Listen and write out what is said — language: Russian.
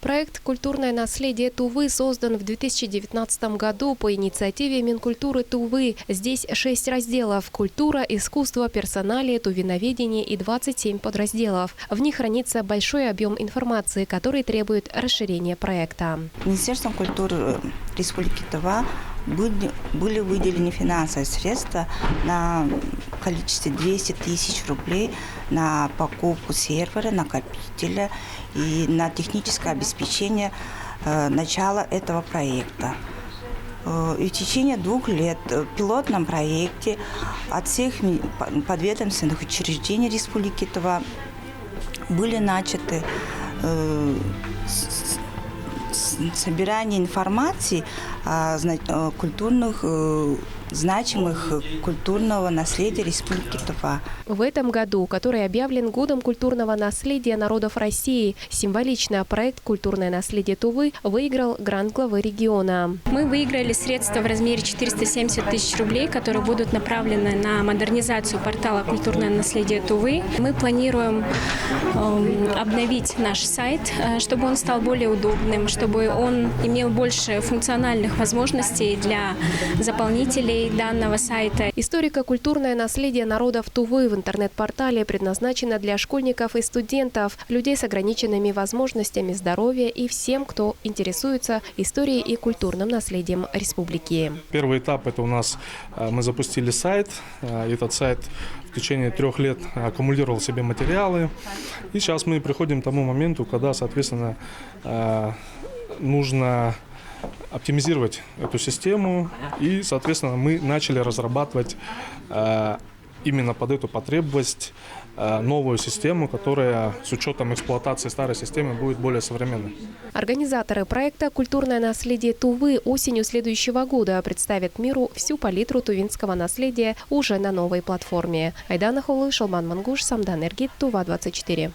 Проект «Культурное наследие Тувы» создан в 2019 году по инициативе Минкультуры Тувы. Здесь 6 разделов – культура, искусство, персоналия, тувиноведение и 27 подразделов. В них хранится большой объем информации, который требует расширения проекта. Министерством культуры Республики Тува были выделены финансовые средства на количестве 200 тысяч рублей на покупку сервера, накопителя и на техническое обеспечение начала этого проекта. И в течение 2 лет в пилотном проекте от всех подведомственных учреждений Республики Тува были начаты собирание информации о культурных, значимых культурного наследия Республики Тува. В этом году, который объявлен Годом культурного наследия народов России, символично проект «Культурное наследие Тувы» выиграл грант главы региона. Мы выиграли средства в размере 470 тысяч рублей, которые будут направлены на модернизацию портала «Культурное наследие Тувы». Мы планируем обновить наш сайт, чтобы он стал более удобным, чтобы он имел больше функциональных возможностей для заполнителей данного сайта. Историко-культурное наследие народов Тувы в интернет-портале предназначено для школьников и студентов, людей с ограниченными возможностями здоровья и всем, кто интересуется историей и культурным наследием республики. Первый этап – это у нас мы запустили сайт. Этот сайт в течение 3 лет аккумулировал в себе материалы. И сейчас мы приходим к тому моменту, когда, соответственно, нужно оптимизировать эту систему, и, соответственно, мы начали разрабатывать именно под эту потребность новую систему, которая с учетом эксплуатации старой системы будет более современной. Организаторы проекта «Культурное наследие Тувы» осенью следующего года представят миру всю палитру тувинского наследия уже на новой платформе. Айдана Холы, Шалман Мангуш, Самдан Эргит, Тува 24.